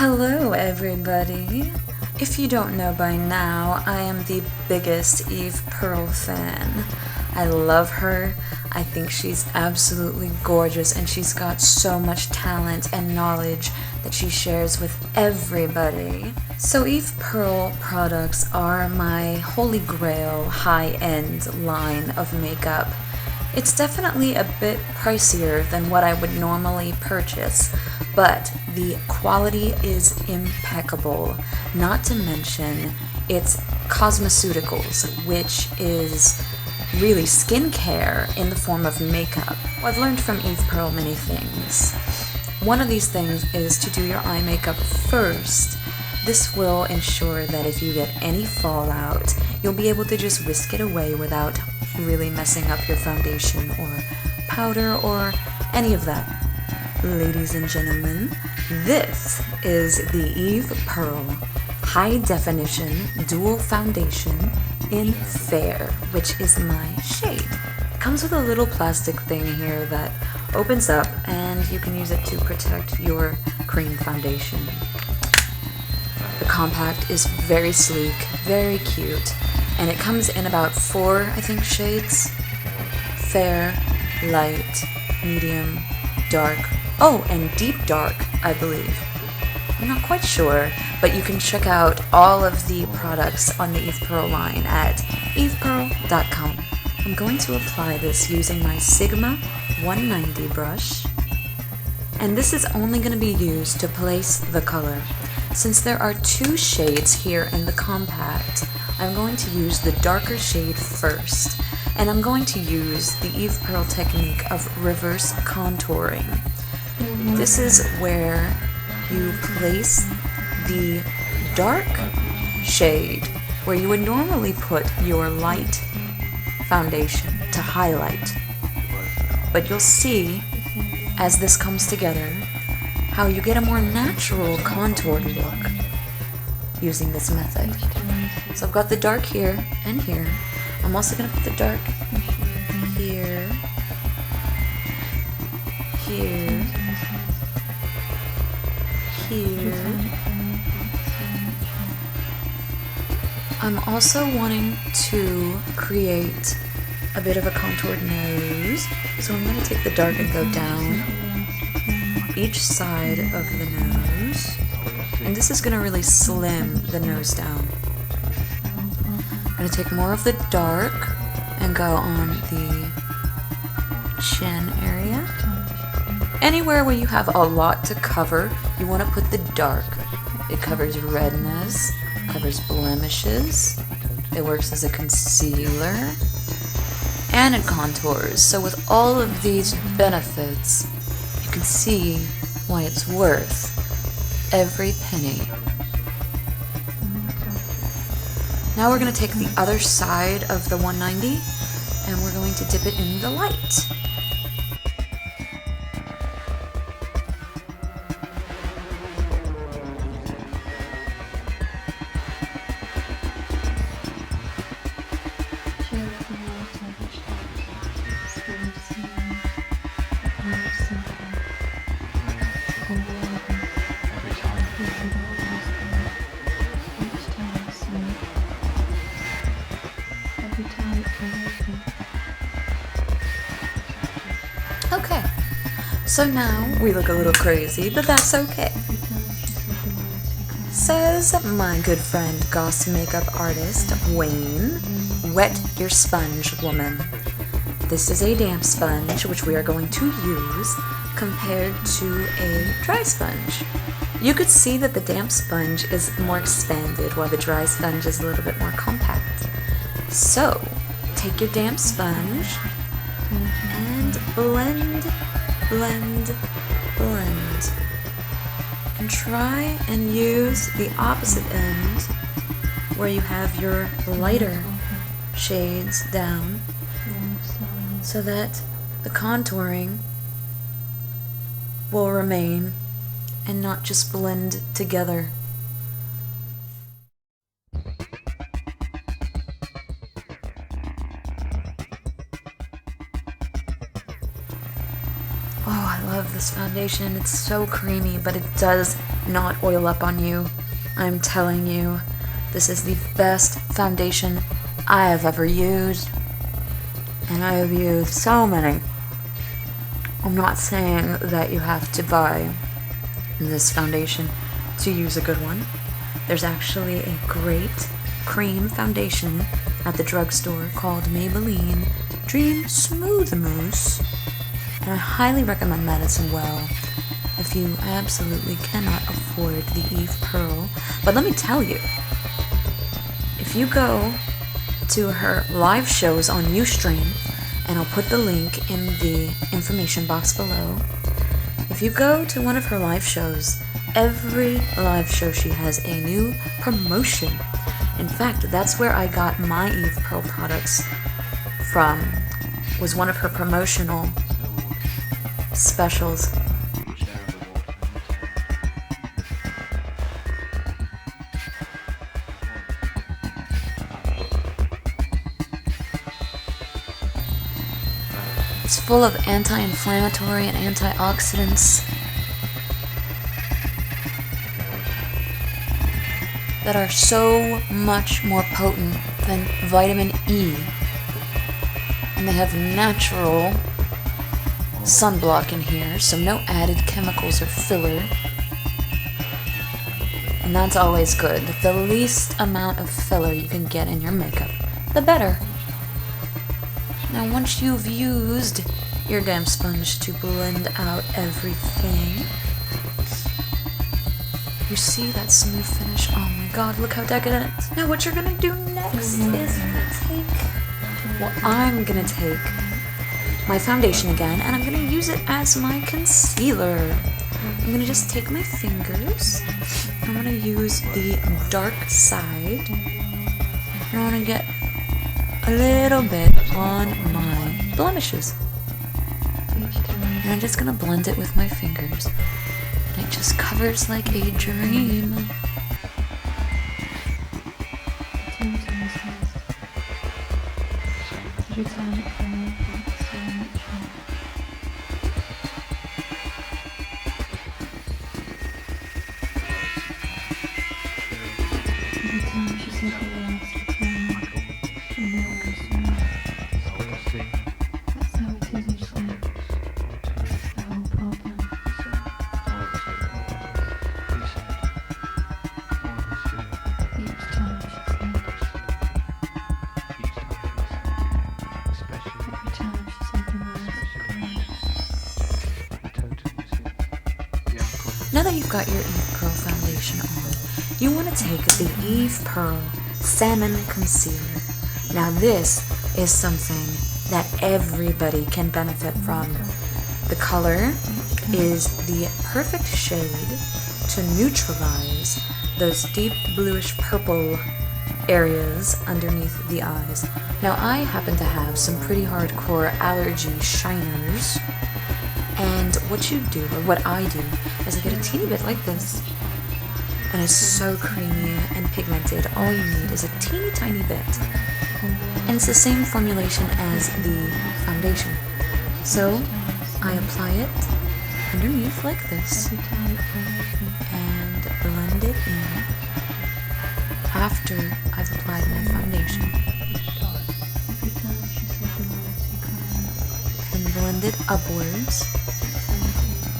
Hello everybody! If you don't know by now, I am the biggest Eve Pearl fan. I love her. I think she's absolutely gorgeous and she's got so much talent and knowledge that she shares with everybody. So Eve Pearl products are my holy grail high-end line of makeup. It's definitely a bit pricier than what I would normally purchase, but the quality is impeccable. Not to mention, it's cosmeceuticals, which is really skincare in the form of makeup. Well, I've learned from Eve Pearl many things. One of these things is to do your eye makeup first. This will ensure that if you get any fallout, you'll be able to just whisk it away without really messing up your foundation or powder or any of that. Ladies and gentlemen, this is the Eve Pearl High Definition Dual Foundation in Fair, which is my shade. It comes with a little plastic thing here that opens up and you can use it to protect your cream foundation. The compact is very sleek, very cute, and it comes in about 4, I think, shades. Fair, light, medium, dark, oh, and deep dark, I believe. I'm not quite sure, but you can check out all of the products on the Eve Pearl line at evepearl.com. I'm going to apply this using my Sigma 190 brush, and this is only going to be used to place the color. Since there are 2 shades here in the compact, I'm going to use the darker shade first, and I'm going to use the Eve Pearl technique of reverse contouring. This is where you place the dark shade where you would normally put your light foundation to highlight. But you'll see, as this comes together, how you get a more natural contoured look using this method. So I've got the dark here and here. I'm also going to put the dark here, here, here. I'm also wanting to create a bit of a contoured nose, so I'm going to take the dark and go down each side of the nose, and this is going to really slim the nose down. I'm going to take more of the dark and go on the chin area. Anywhere where you have a lot to cover, you want to put the dark. It covers redness, covers blemishes, it works as a concealer, and it contours. So with all of these benefits, you can see why it's worth every penny. Now we're going to take the other side of the 190 and we're going to dip it in the light. Okay, so now we look a little crazy, but that's okay. Says my good friend, Goss makeup artist, Wayne, wet your sponge, woman. This is a damp sponge, which we are going to use compared to a dry sponge. You could see that the damp sponge is more expanded, while the dry sponge is a little bit more compact. So, take your damp sponge and blend, blend, blend. And try and use the opposite end where you have your lighter shades down so that the contouring will remain and not just blend together. Oh, I love this foundation. It's so creamy, but it does not oil up on you. I'm telling you, this is the best foundation I have ever used. And I have used so many. I'm not saying that you have to buy this foundation to use a good one. There's actually a great cream foundation at the drugstore called Maybelline Dream Smooth Mousse. And I highly recommend that as well if you absolutely cannot afford the Eve Pearl. But let me tell you, if you go to her live shows on USTREAM, and I'll put the link in the information box below. If you go to one of her live shows, every live show she has a new promotion. In fact, that's where I got my Eve Pearl products from, was one of her promotional specials. It's full of anti-inflammatory and antioxidants that are so much more potent than vitamin E. And they have natural sunblock in here, so no added chemicals or filler. And that's always good. The least amount of filler you can get in your makeup, the better. Now once you've used your damn sponge to blend out everything, you see that smooth finish? Oh my god, look how decadent. Now what you're gonna do next is I'm gonna take my foundation again, and I'm gonna use it as my concealer. I'm gonna just take my fingers, I'm gonna use the dark side, and I wanna get a little bit on my blemishes. And I'm just gonna blend it with my fingers. And it just covers like a dream. Now that you've got your Eve Pearl foundation on, you want to take the Eve Pearl Salmon Concealer. Now this is something that everybody can benefit from. The color is the perfect shade to neutralize those deep bluish purple areas underneath the eyes. Now I happen to have some pretty hardcore allergy shiners. And what you do, or what I do, is I get a teeny bit like this, and it's so creamy and pigmented. All you need is a teeny tiny bit, and it's the same formulation as the foundation. So I apply it underneath like this, and blend it in after I've applied my foundation, and blend it upwards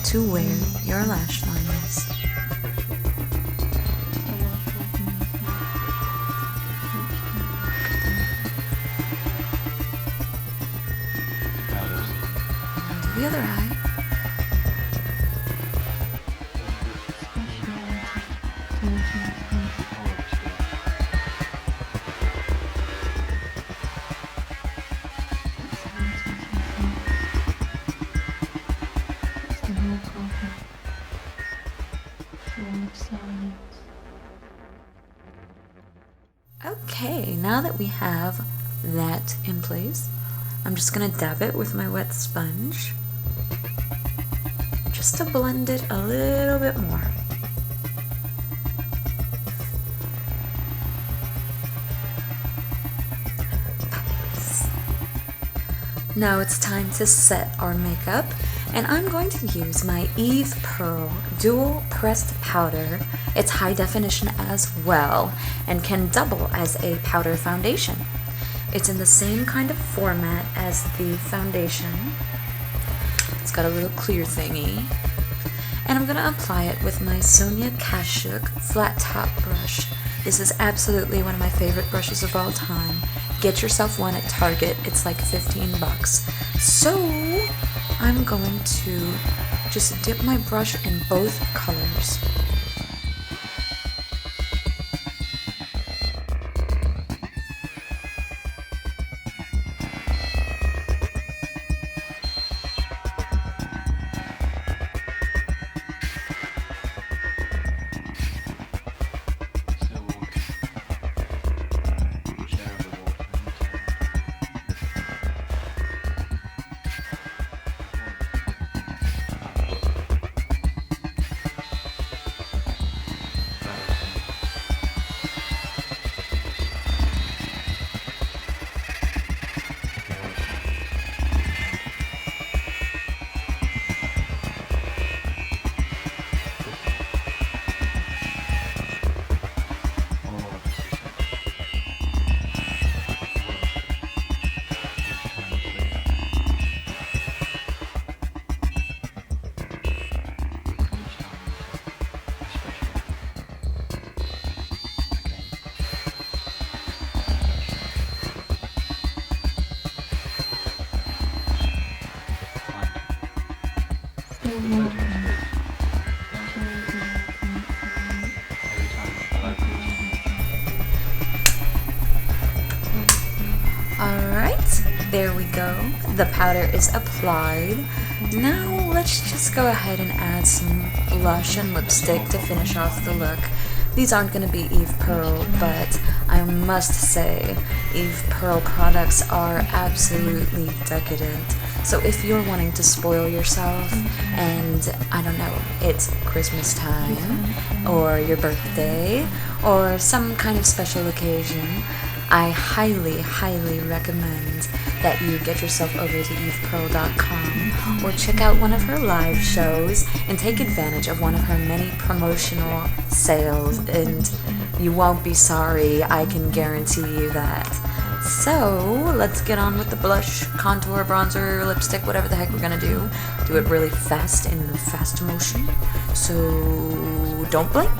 to where your lash line is. Now do the other eye. Okay, now that we have that in place, I'm just gonna dab it with my wet sponge just to blend it a little bit more. Now it's time to set our makeup, And I'm going to use my Eve Pearl Dual Pressed Powder. It's high definition as well and can double as a powder foundation. It's in the same kind of format as the foundation. It's got a little clear thingy. And I'm going to apply it with my Sonia Kashuk flat top brush. This is absolutely one of my favorite brushes of all time. Get yourself one at Target. It's like 15 bucks. So I'm going to just dip my brush in both colors. Alright, there we go. The powder is applied. Now let's just go ahead and add some blush and lipstick to finish off the look. These aren't going to be Eve Pearl, but I must say Eve Pearl products are absolutely decadent. So if you're wanting to spoil yourself and, I don't know, it's Christmas time or your birthday or some kind of special occasion, I highly, highly recommend that you get yourself over to evepearl.com or check out one of her live shows and take advantage of one of her many promotional sales, and you won't be sorry, I can guarantee you that. So let's get on with the blush, contour, bronzer, lipstick, whatever the heck we're gonna do. Do it really fast in fast motion, so don't blink.